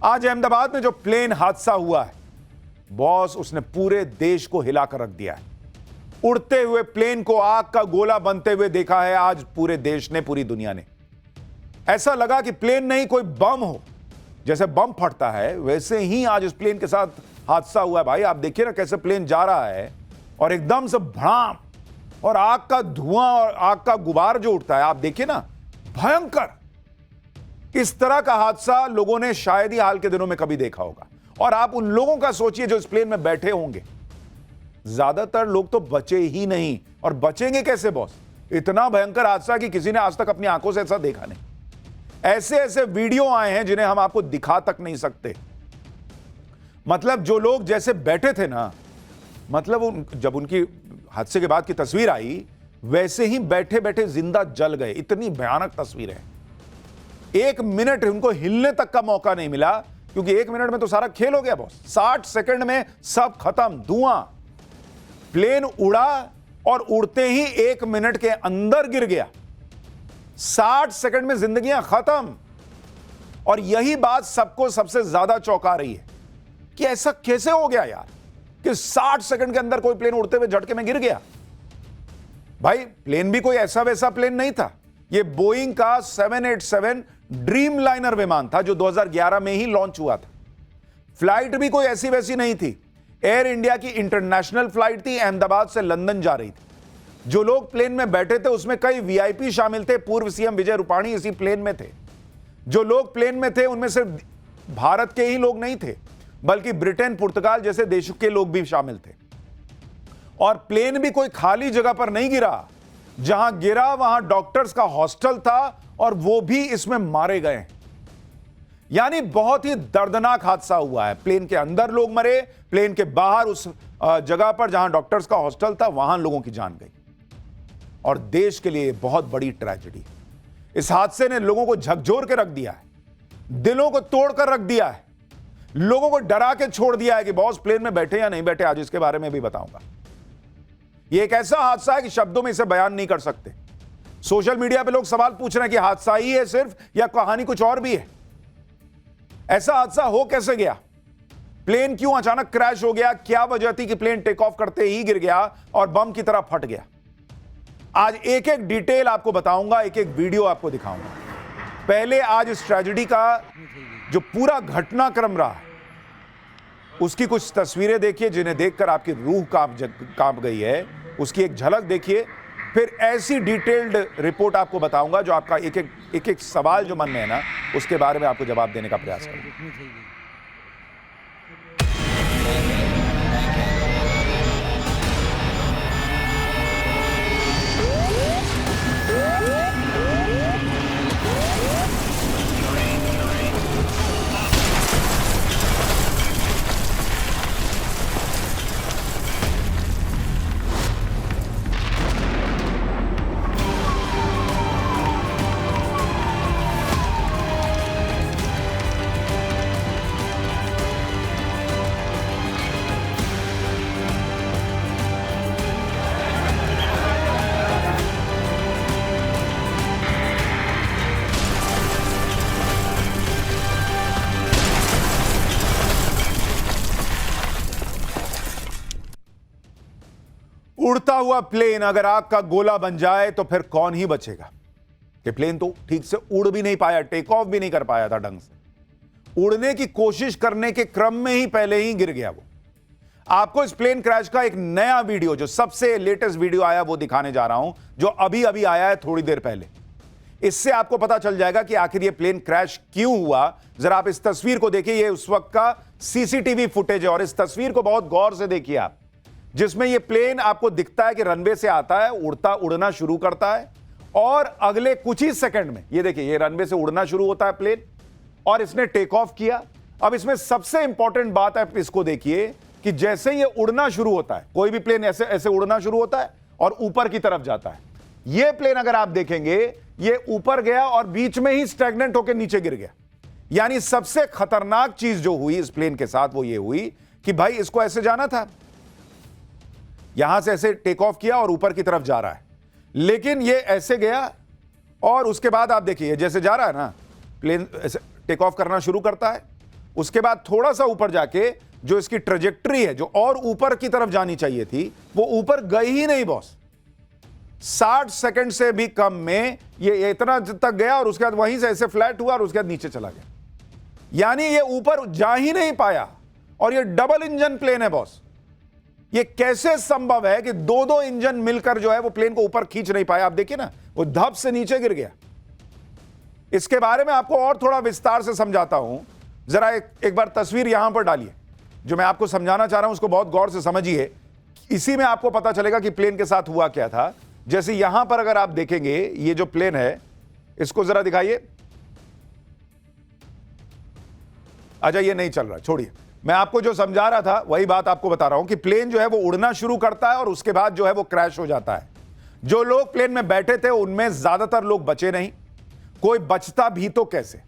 आज अहमदाबाद में जो प्लेन हादसा हुआ है बॉस, उसने पूरे देश को हिलाकर रख दिया है। उड़ते हुए प्लेन को आग का गोला बनते हुए देखा है आज पूरे देश ने, पूरी दुनिया ने। ऐसा लगा कि प्लेन नहीं कोई बम हो, जैसे बम फटता है वैसे ही आज इस प्लेन के साथ हादसा हुआ है। भाई आप देखिए ना कैसे प्लेन जा रहा है और एकदम से भड़ाम, और आग का धुआं और आग का गुबार जो उठता है, आप देखिए ना, भयंकर। इस तरह का हादसा लोगों ने शायद ही हाल के दिनों में कभी देखा होगा। और आप उन लोगों का सोचिए जो इस प्लेन में बैठे होंगे, ज्यादातर लोग तो बचे ही नहीं। और बचेंगे कैसे बॉस? इतना भयंकर हादसा कि किसी ने आज तक अपनी आंखों से ऐसा देखा नहीं। ऐसे ऐसे वीडियो आए हैं जिन्हें हम आपको दिखा तक नहीं सकते। मतलब जो लोग जैसे बैठे थे ना, मतलब जब उनकी हादसे के बाद की तस्वीर आई, वैसे ही बैठे बैठे जिंदा जल गए। इतनी भयानक तस्वीर है। 1 मिनट उनको हिलने तक का मौका नहीं मिला, क्योंकि 1 मिनट में तो सारा खेल हो गया बॉस। 60 सेकंड में सब खत्म, धुआं। प्लेन उड़ा और उड़ते ही 1 मिनट के अंदर गिर गया। 60 सेकंड में जिंदगियां खत्म। और यही बात सबको सबसे ज्यादा चौंका रही है कि ऐसा कैसे हो गया यार, कि 60 सेकंड के अंदर कोई प्लेन उड़ते हुए झटके में गिर गया। भाई प्लेन भी कोई ऐसा वैसा प्लेन नहीं था। यह बोइंग का 787 ड्रीम लाइनर विमान था जो 2011 में ही लॉन्च हुआ था। फ्लाइट भी कोई ऐसी वैसी नहीं थी। एयर इंडिया की इंटरनेशनल फ्लाइट थी, अहमदाबाद से लंदन जा रही थी। जो लोग प्लेन में बैठे थे उसमें कई वीआईपी शामिल थे। पूर्व सीएम विजय रूपाणी इसी प्लेन में थे। जो लोग प्लेन में थे उनमें सिर्फ भारत के ही लोग नहीं थे, बल्कि ब्रिटेन, पुर्तगाल जैसे देशों के लोग भी शामिल थे। और प्लेन भी कोई खाली जगह पर नहीं गिरा। जहां गिरा वहां डॉक्टर्स का हॉस्टल था और वो भी इसमें मारे गए। यानी बहुत ही दर्दनाक हादसा हुआ है। प्लेन के अंदर लोग मरे, प्लेन के बाहर उस जगह पर जहां डॉक्टर्स का हॉस्टल था वहां लोगों की जान गई। और देश के लिए बहुत बड़ी ट्रेजेडी। इस हादसे ने लोगों को झकझोर के रख दिया है, दिलों को तोड़कर रख दिया है, लोगों को डरा के छोड़ दिया है कि बॉस प्लेन में बैठे या नहीं बैठे। आज इसके बारे में भी बताऊंगा। यह एक ऐसा हादसा है कि शब्दों में इसे बयान नहीं कर सकते। सोशल मीडिया पे लोग सवाल पूछ रहे हैं कि हादसा ही है सिर्फ, या कहानी कुछ और भी है। ऐसा हादसा हो कैसे गया? प्लेन क्यों अचानक क्रैश हो गया? क्या वजह थी कि प्लेन टेक ऑफ करते ही गिर गया और बम की तरह फट गया? आज एक एक डिटेल आपको बताऊंगा, एक एक वीडियो आपको दिखाऊंगा। पहले आज इस ट्रेजेडी का जो पूरा घटनाक्रम रहा उसकी कुछ तस्वीरें देखिए, जिन्हें देखकर आपकी रूह कांप गई है। उसकी एक झलक देखिए, फिर ऐसी डिटेल्ड रिपोर्ट आपको बताऊंगा जो आपका एक एक सवाल जो मन में है ना, उसके बारे में आपको जवाब देने का प्रयास करूंगा। उड़ता हुआ प्लेन अगर आग का गोला बन जाए तो फिर कौन ही बचेगा? कि प्लेन तो ठीक से उड़ भी नहीं पाया, टेक ऑफ भी नहीं कर पाया था ढंग से। उड़ने की कोशिश करने के क्रम में ही पहले ही गिर गया वो। आपको इस प्लेन क्रैश का एक नया वीडियो, जो सबसे लेटेस्ट वीडियो आया, वो दिखाने जा रहा हूं, जो अभी अभी आया है थोड़ी देर पहले। इससे आपको पता चल जाएगा कि आखिर ये प्लेन क्रैश क्यों हुआ। जरा आप इस तस्वीर को देखिए। ये उस वक्त का सीसीटीवी फुटेज है और इस तस्वीर को बहुत गौर से देखिए आप, जिसमें यह प्लेन आपको दिखता है कि रनवे से आता है, उड़ना शुरू करता है और अगले कुछ ही सेकंड में ये देखिए, ये रनवे से उड़ना शुरू होता है प्लेन और इसने टेक ऑफ किया। अब इसमें सबसे इंपॉर्टेंट बात है, इसको देखिए कि जैसे ये उड़ना शुरू होता है, कोई भी प्लेन ऐसे ऐसे उड़ना शुरू होता है और ऊपर की तरफ जाता है। ये प्लेन अगर आप देखेंगे, ये ऊपर गया और बीच में ही स्टैग्नेंट होकर नीचे गिर गया। यानी सबसे खतरनाक चीज जो हुई इस प्लेन के साथ वो ये हुई कि भाई इसको ऐसे जाना था, यहां से ऐसे टेक ऑफ किया और ऊपर की तरफ जा रहा है, लेकिन ये ऐसे गया और उसके बाद आप देखिए जैसे जा रहा है ना, प्लेन ऐसे टेक ऑफ करना शुरू करता है उसके बाद थोड़ा सा ऊपर जाके जो इसकी ट्रेजेक्टरी है, जो और ऊपर की तरफ जानी चाहिए थी, वो ऊपर गई ही नहीं बॉस। 60 सेकंड से भी कम में ये इतना तक गया और उसके बाद वहीं से ऐसे फ्लैट हुआ और उसके बाद नीचे चला गया। यानी ये ऊपर जा ही नहीं पाया। और ये डबल इंजन प्लेन है बॉस। ये कैसे संभव है कि दो इंजन मिलकर जो है वो प्लेन को ऊपर खींच नहीं पाया? आप देखिए ना, वो धप से नीचे गिर गया। इसके बारे में आपको और थोड़ा विस्तार से समझाता हूं। जरा एक बार तस्वीर यहां पर डालिए। जो मैं आपको समझाना चाह रहा हूं उसको बहुत गौर से समझिए। इसी में आपको पता चलेगा कि प्लेन के साथ हुआ क्या था। जैसे यहां पर अगर आप देखेंगे, ये जो प्लेन है, इसको जरा दिखाइए। अच्छा, ये नहीं चल रहा, छोड़िए। मैं आपको जो समझा रहा था वही बात आपको बता रहा हूं कि प्लेन जो है वो उड़ना शुरू करता है और उसके बाद जो है वो क्रैश हो जाता है। जो लोग प्लेन में बैठे थे उनमें ज्यादातर लोग बचे नहीं। कोई बचता भी तो कैसे?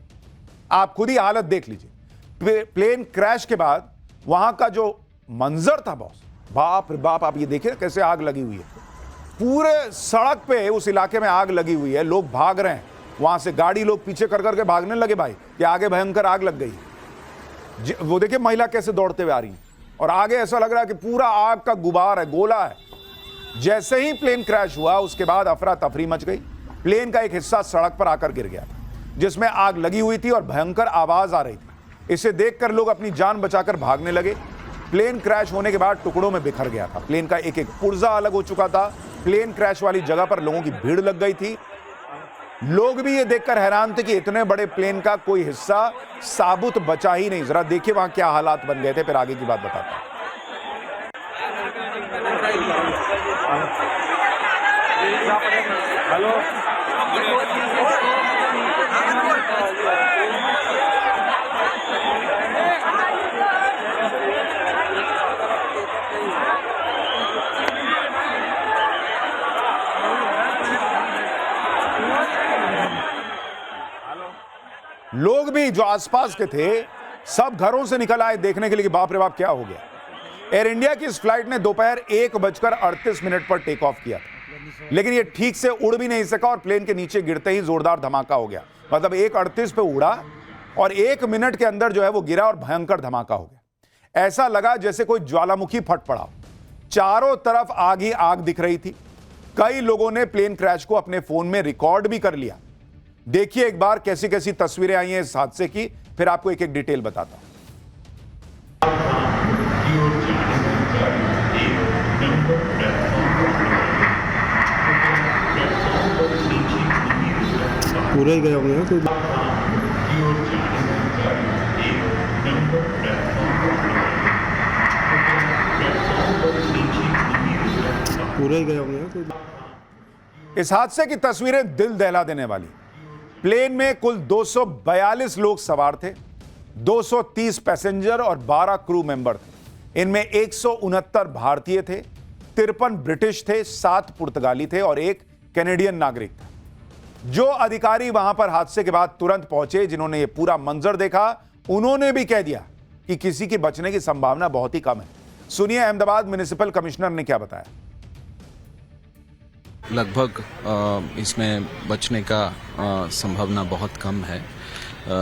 आप खुद ही हालत देख लीजिए। प्लेन क्रैश के बाद वहां का जो मंजर था बॉस, बाप रे बाप। आप ये देखिए कैसे आग लगी हुई है। पूरे सड़क पे उस इलाके में आग लगी हुई है। लोग भाग रहे हैं वहां से, गाड़ी लोग पीछे कर करके भागने लगे भाई कि आगे भयंकर आग लग गई। वो देखिए महिला कैसे दौड़ते हुए आ रही है और आगे ऐसा लग रहा है कि पूरा आग का गुबार है, गोला है। जैसे ही प्लेन क्रैश हुआ उसके बाद अफरा तफरी मच गई। प्लेन का एक हिस्सा सड़क पर आकर गिर गया था जिसमें आग लगी हुई थी और भयंकर आवाज आ रही थी। इसे देखकर लोग अपनी जान बचाकर भागने लगे। प्लेन क्रैश होने के बाद टुकड़ों में बिखर गया था। प्लेन का एक एक पुर्जा अलग हो चुका था। प्लेन क्रैश वाली जगह पर लोगों की भीड़ लग गई थी। लोग भी ये देखकर हैरान थे कि इतने बड़े प्लेन का कोई हिस्सा साबुत बचा ही नहीं। जरा देखिए वहां क्या हालात बन गए थे, फिर आगे की बात बताता हूं। लोग भी जो आसपास के थे सब घरों से निकल आए देखने के लिए कि बाप रे बाप क्या हो गया। एयर इंडिया की इस फ्लाइट ने दोपहर 1:38 पर टेक ऑफ किया था, लेकिन ये ठीक से उड़ भी नहीं सका और प्लेन के नीचे गिरते ही जोरदार धमाका हो गया। मतलब 1:38 पे उड़ा और 1 मिनट के अंदर जो है वो गिरा और भयंकर धमाका हो गया। ऐसा लगा जैसे कोई ज्वालामुखी फट पड़ा। चारों तरफ आग ही आग दिख रही थी। कई लोगों ने प्लेन क्रैश को अपने फोन में रिकॉर्ड भी कर लिया। देखिए एक बार कैसी कैसी तस्वीरें आई हैं इस हादसे की, फिर आपको एक एक डिटेल बताता हूं। पूरे ही गए होंगे तो पूरे ही गए होंगे तो। इस हादसे की तस्वीरें दिल दहला देने वाली। प्लेन में कुल 242 लोग सवार थे, 230 पैसेंजर और 12 क्रू मेंबर थे। इनमें 169 भारतीय थे, 53 ब्रिटिश थे, 7 पुर्तगाली थे और 1 कैनेडियन नागरिक था। जो अधिकारी वहां पर हादसे के बाद तुरंत पहुंचे, जिन्होंने यह पूरा मंजर देखा, उन्होंने भी कह दिया कि किसी के बचने की संभावना बहुत ही कम है। सुनिए अहमदाबाद म्युनिसिपल कमिश्नर ने क्या बताया। लगभग इसमें बचने का संभावना बहुत कम है।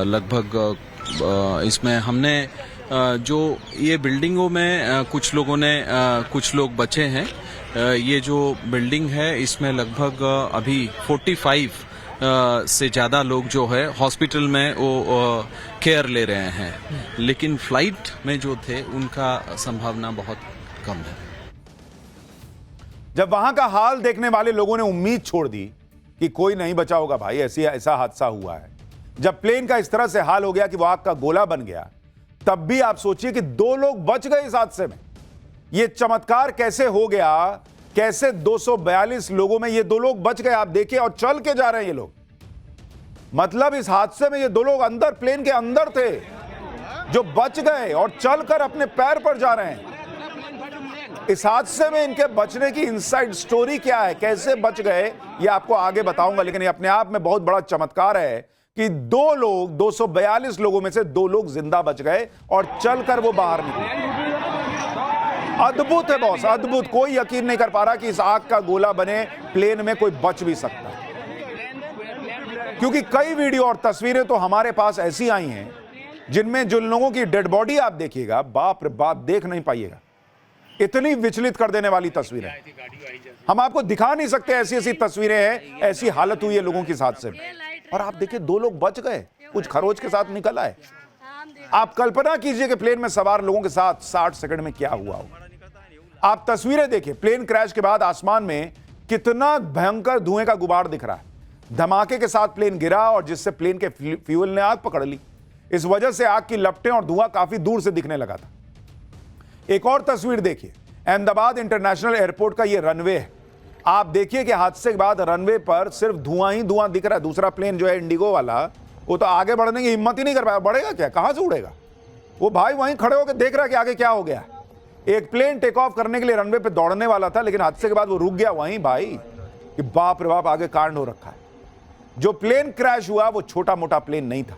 लगभग इसमें हमने जो ये बिल्डिंगों में कुछ लोग बचे हैं। ये जो बिल्डिंग है इसमें लगभग अभी 45 से ज़्यादा लोग जो है हॉस्पिटल में वो केयर ले रहे हैं, लेकिन फ्लाइट में जो थे उनका संभावना बहुत कम है। जब वहां का हाल देखने वाले लोगों ने उम्मीद छोड़ दी कि कोई नहीं बचा होगा भाई, ऐसा हादसा हुआ है। जब प्लेन का इस तरह से हाल हो गया कि वो आग का गोला बन गया, तब भी आप सोचिए कि 2 लोग बच गए इस हादसे में। ये चमत्कार कैसे हो गया? कैसे 242 लोगों में ये 2 लोग बच गए? आप देखिए, और चल के जा रहे हैं ये लोग। मतलब इस हादसे में ये 2 लोग अंदर, प्लेन के अंदर थे, जो बच गए और चलकर अपने पैर पर जा रहे हैं। इस हादसे में इनके बचने की इनसाइड स्टोरी क्या है, कैसे बच गए, ये आपको आगे बताऊंगा। लेकिन ये अपने आप में बहुत बड़ा चमत्कार है कि 242 लोगों में से 2 लोग जिंदा बच गए और चलकर वो बाहर निकले। अद्भुत है बॉस, अद्भुत। कोई यकीन नहीं कर पा रहा कि इस आग का गोला बने प्लेन में कोई बच भी सकता है, क्योंकि कई वीडियो और तस्वीरें तो हमारे पास ऐसी आई हैं जिनमें जिन लोगों की डेड बॉडी आप देखिएगा, बाप रे बाप, देख नहीं पाइएगा, इतनी विचलित कर देने वाली तस्वीरें हम आपको दिखा नहीं सकते। ऐसी ऐसी तस्वीरें हैं, ऐसी हालत हुई है लोगों की हादसे में। और आप देखिए 2 लोग बच गए, कुछ खरोच के साथ निकल आए। आप कल्पना कीजिए कि प्लेन में सवार लोगों के साथ 60 सेकंड में क्या हुआ हो। आप तस्वीरें देखिए, प्लेन क्रैश के बाद आसमान में कितना भयंकर धुएं का गुबार दिख रहा है। धमाके के साथ प्लेन गिरा और जिससे प्लेन के फ्यूल ने आग पकड़ ली। इस वजह से आग की लपटें और धुआं काफी दूर से दिखने लगा था। एक और तस्वीर देखिए, अहमदाबाद इंटरनेशनल एयरपोर्ट का यह रनवे है। आप देखिए कि हादसे के बाद रनवे पर सिर्फ धुआं ही धुआं दिख रहा है। दूसरा प्लेन जो है इंडिगो वाला, वो तो आगे बढ़ने की हिम्मत ही नहीं कर पाया। बढ़ेगा क्या, कहां से उड़ेगा वो? भाई वहीं खड़े होकर देख रहा है कि आगे क्या हो गया। एक प्लेन टेक ऑफ करने के लिए रनवे पे दौड़ने वाला था, लेकिन हादसे के बाद वो रुक गया वहीं। भाई कि बाप रे बाप, आगे कांड हो रखा है। जो प्लेन क्रैश हुआ वो छोटा मोटा प्लेन नहीं था,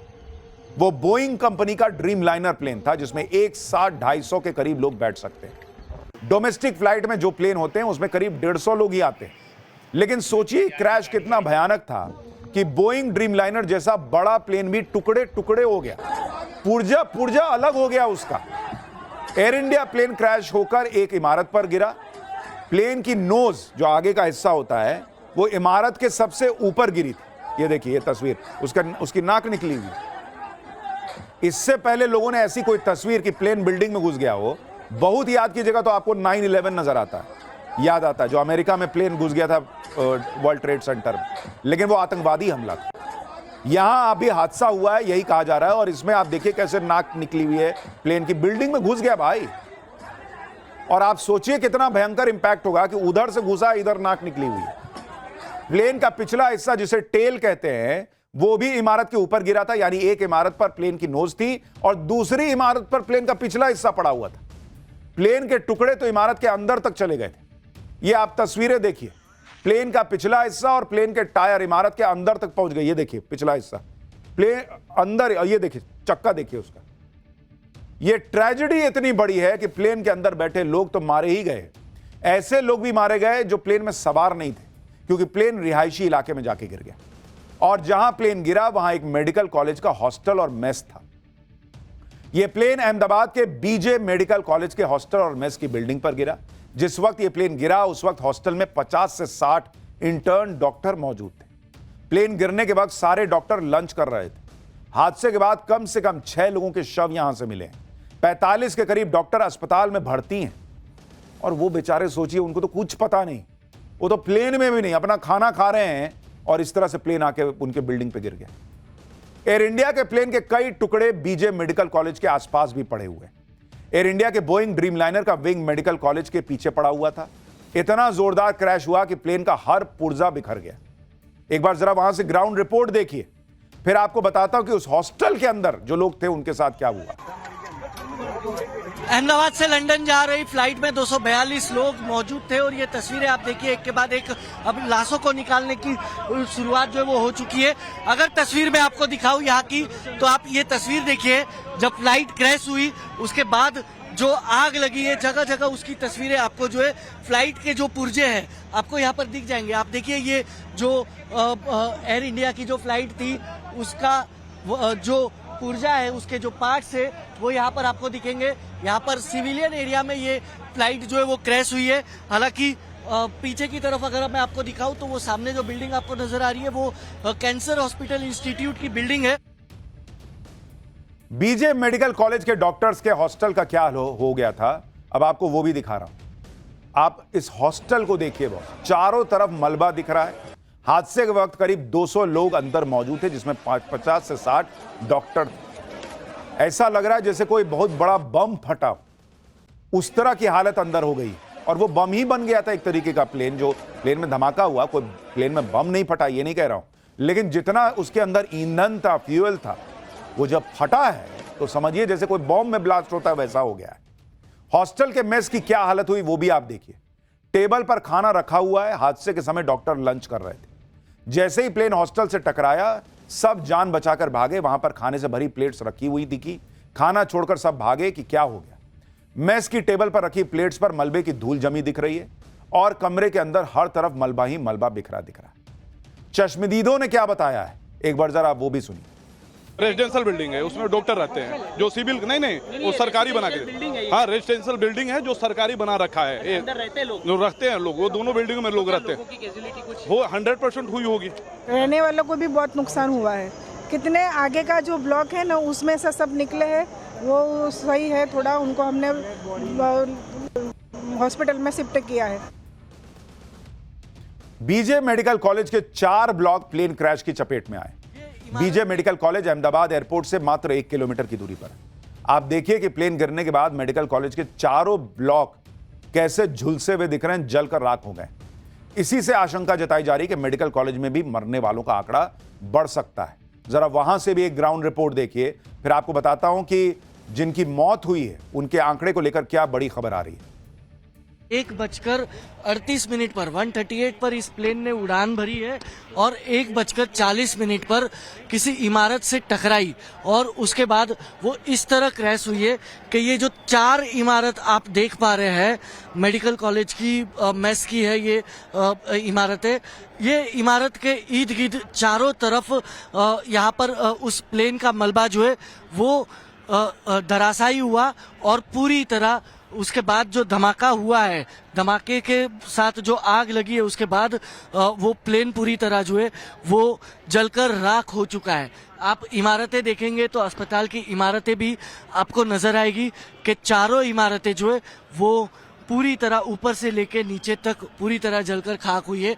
वो बोइंग कंपनी का ड्रीम लाइनर प्लेन था, जिसमें एक साथ 250 के करीब लोग बैठ सकते हैं। डोमेस्टिक फ्लाइट में जो प्लेन होते हैं उसमें करीब 150 लोग ही आते हैं। लेकिन सोचिए क्रैश कितना भयानक था कि बोइंग ड्रीम लाइनर जैसा बड़ा प्लेन भी टुकड़े टुकड़े हो गया, पुर्जा पुर्जा अलग हो गया उसका। एयर इंडिया प्लेन क्रैश होकर एक इमारत पर गिरा। प्लेन की नोज, जो आगे का हिस्सा होता है, वो इमारत के सबसे ऊपर गिरी थी। ये देखिए ये तस्वीर, उसकी नाक निकली हुई। इससे पहले लोगों ने ऐसी कोई तस्वीर कि प्लेन बिल्डिंग में घुस गया हो, बहुत याद कीजिएगा तो आपको 9/11 नजर आता है, याद आता है, जो अमेरिका में प्लेन घुस गया था वर्ल्ड ट्रेड सेंटर में, लेकिन वो आतंकवादी हमला था। यहां अभी हादसा हुआ है, यही कहा जा रहा है। और इसमें आप देखिए कैसे नाक निकली हुई है, प्लेन की बिल्डिंग में घुस गया भाई। और आप सोचिए कितना भयंकर इंपैक्ट होगा कि उधर से घुसा, इधर नाक निकली हुई है। प्लेन का पिछला हिस्सा, जिसे टेल कहते हैं, वो भी इमारत के ऊपर गिरा था। यानी एक इमारत पर प्लेन की नोज थी और दूसरी इमारत पर प्लेन का पिछला हिस्सा पड़ा हुआ था। प्लेन के टुकड़े तो इमारत के अंदर तक चले गए थे। ये आप तस्वीरें देखिए, प्लेन का पिछला हिस्सा और प्लेन के टायर इमारत के अंदर तक पहुंच गए। ये देखिए पिछला हिस्सा प्लेन अंदर, ये देखिए चक्का देखिए उसका। ये ट्रेजेडी इतनी बड़ी है कि प्लेन के अंदर बैठे लोग तो मारे ही गए। ऐसे लोग भी मारे गए जो प्लेन में सवार नहीं थे, क्योंकि प्लेन रिहायशी इलाके में जाके गिर गया। और जहां प्लेन गिरा वहां एक मेडिकल कॉलेज का हॉस्टल और मेस था। यह प्लेन अहमदाबाद के बीजे मेडिकल कॉलेज के हॉस्टल और मेस की बिल्डिंग पर गिरा। जिस वक्त यह प्लेन गिरा उस वक्त हॉस्टल में 50 से 60 इंटर्न डॉक्टर मौजूद थे। प्लेन गिरने के वक्त सारे डॉक्टर लंच कर रहे थे। हादसे के बाद कम से कम 6 लोगों के शव यहां से मिले। 45 के करीब डॉक्टर अस्पताल में भर्ती हैं। और वो बेचारे, सोचिए, उनको तो कुछ पता नहीं, वो तो प्लेन में भी नहीं, अपना खाना खा रहे हैं और इस तरह से प्लेन आके उनके बिल्डिंग पे गिर गया। एयर इंडिया के प्लेन के कई टुकड़े बीजे मेडिकल कॉलेज के आसपास भी पड़े हुए। एयर इंडिया के बोइंग ड्रीमलाइनर का विंग मेडिकल कॉलेज के पीछे पड़ा हुआ था। इतना जोरदार क्रैश हुआ कि प्लेन का हर पुर्जा बिखर गया। एक बार जरा वहां से ग्राउंड रिपोर्ट देखिए, फिर आपको बताता हूं कि उस हॉस्टल के अंदर जो लोग थे उनके साथ क्या हुआ। अहमदाबाद से लंदन जा रही फ्लाइट में 242 लोग मौजूद थे और ये तस्वीरें आप देखिए एक के बाद एक अब लाशों को निकालने की शुरुआत जो है वो हो चुकी है। अगर तस्वीर में आपको दिखाऊं यहाँ की, तो आप ये तस्वीर देखिए, जब फ्लाइट क्रैश हुई उसके बाद जो आग लगी है जगह जगह, उसकी तस्वीरें आपको जो है फ्लाइट के जो पुर्जे हैं आपको यहाँ पर दिख जाएंगे। आप देखिए ये जो एयर इंडिया की जो फ्लाइट थी उसका जो पुर्जा है, उसके जो पार्ट्स है वो यहाँ पर आपको दिखेंगे। यहाँ पर सिविलियन एरिया में ये फ्लाइट जो है वो क्रैश हुई है। हालांकि पीछे की तरफ अगर मैं आपको दिखाऊं तो वो सामने जो बिल्डिंग आपको नजर आ रही है वो कैंसर हॉस्पिटल इंस्टीट्यूट की बिल्डिंग है। बीजे मेडिकल कॉलेज के डॉक्टर्स के हॉस्टल का क्या हो गया था, अब आपको वो भी दिखा रहा हूं। आप इस हॉस्टल को देखिए, बहुत चारों तरफ मलबा दिख रहा है। हादसे के वक्त करीब 200 लोग अंदर मौजूद थे, जिसमें 50 से 60 डॉक्टर थे। ऐसा लग रहा है जैसे कोई बहुत बड़ा बम फटा, उस तरह की हालत अंदर हो गई। और वो बम ही बन गया था एक तरीके का। जो प्लेन में धमाका हुआ, कोई प्लेन में बम नहीं फटा, ये नहीं कह रहा हूं, लेकिन जितना उसके अंदर ईंधन था, फ्यूल था, वो जब फटा है तो समझिए जैसे कोई बॉम्ब में ब्लास्ट होता है वैसा हो गया है। हॉस्टल के मेस की क्या हालत हुई वो भी आप देखिए। टेबल पर खाना रखा हुआ है। हादसे के समय डॉक्टर लंच कर रहे थे। जैसे ही प्लेन हॉस्टल से टकराया, सब जान बचाकर भागे। वहां पर खाने से भरी प्लेट्स रखी हुई दिखी। खाना छोड़कर सब भागे कि क्या हो गया। मेस की टेबल पर रखी प्लेट्स पर मलबे की धूल जमी दिख रही है और कमरे के अंदर हर तरफ मलबा ही मलबा बिखरा दिख रहा है। चश्मदीदों ने क्या बताया है, एक बार जरा आप वो भी सुनिए। रेजिडेंशियल बिल्डिंग है, उसमें डॉक्टर रहते हैं जो सिविल नहीं वो सरकारी बना के, हाँ रेजिडेंशियल बिल्डिंग है जो सरकारी बना रखा है, जो रखते हैं लोग, वो दोनों बिल्डिंगों में लोग रहते हैं, वो 100% हुई होगी। रहने वालों को भी बहुत नुकसान हुआ है। कितने आगे का जो ब्लॉक है ना उसमें से सब निकले हैं, वो सही है, थोड़ा उनको हमने हॉस्पिटल में शिफ्ट किया है। बीजे मेडिकल कॉलेज के 4 ब्लॉक प्लेन क्रैश की चपेट में आए। BJ medical college Ahmedabad airport से मात्र 1 किलोमीटर की दूरी पर है। आप देखिए कि प्लेन गिरने के बाद मेडिकल कॉलेज के चारों ब्लॉक कैसे झुलसे हुए दिख रहे हैं, जलकर राख हो गए। इसी से आशंका जताई जा रही है कि मेडिकल कॉलेज में भी मरने वालों का आंकड़ा बढ़ सकता है। जरा वहां से भी एक ग्राउंड रिपोर्ट देखिए, फिर आपको बताता हूं कि जिनकी मौत हुई है उनके आंकड़े को लेकर क्या बड़ी खबर आ रही है। 1:38 पर 138 पर इस प्लेन ने उड़ान भरी है और 1:40 पर किसी इमारत से टकराई और उसके बाद वो इस तरह क्रैश हुई है कि ये जो 4 इमारत आप देख पा रहे हैं मेडिकल कॉलेज की मेस की है ये इमारतें, ये इमारत के इर्द गिर्द चारों तरफ यहाँ पर उस प्लेन का मलबा जो है वो धराशायी हुआ और पूरी तरह उसके बाद जो धमाका हुआ है, धमाके के साथ जो आग लगी है उसके बाद वो प्लेन पूरी तरह जो है वो जलकर राख हो चुका है। आप इमारतें देखेंगे तो अस्पताल की इमारतें भी आपको नजर आएगी कि चारों इमारतें जो है वो पूरी तरह ऊपर से लेके नीचे तक पूरी तरह जलकर खाक हुई है।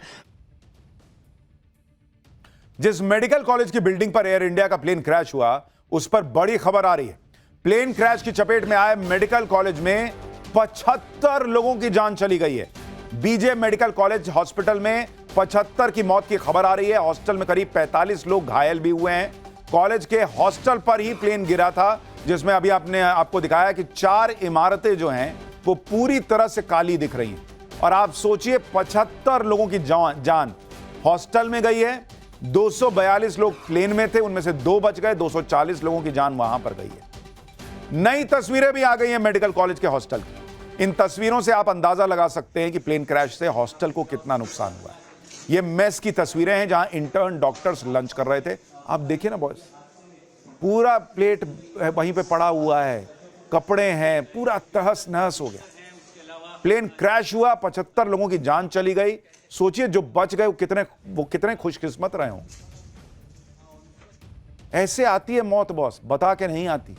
जिस मेडिकल कॉलेज की बिल्डिंग पर एयर इंडिया का प्लेन क्रैश हुआ उस पर बड़ी खबर आ रही है। प्लेन क्रैश की चपेट में आए मेडिकल कॉलेज में 75 लोगों की जान चली गई है। बीजे मेडिकल कॉलेज हॉस्पिटल में 75 की मौत की खबर आ रही है। हॉस्टल में करीब 45 लोग घायल भी हुए हैं। कॉलेज के हॉस्टल पर ही प्लेन गिरा था जिसमें अभी आपको दिखाया कि 4 इमारतें जो हैं वो पूरी तरह से काली दिख रही हैं। और आप सोचिए 75 लोगों की जान हॉस्टल में गई है। 242 लोग प्लेन में थे, उनमें से 2 बच गए। 240 लोगों की जान वहां पर गई है। नई तस्वीरें भी आ गई हैं मेडिकल कॉलेज के हॉस्टल की। इन तस्वीरों से आप अंदाजा लगा सकते हैं कि प्लेन क्रैश से हॉस्टल को कितना नुकसान हुआ है। ये मेस की तस्वीरें हैं जहां इंटर्न डॉक्टर्स लंच कर रहे थे। आप देखिए ना बॉयज, पूरा प्लेट वहीं पे पड़ा हुआ है, कपड़े हैं, पूरा तहस नहस हो गया। प्लेन क्रैश हुआ, 75 लोगों की जान चली गई। सोचिए जो बच गए वो कितने खुशकिस्मत रहे हों। ऐसे आती है मौत बॉस, बता के नहीं आती।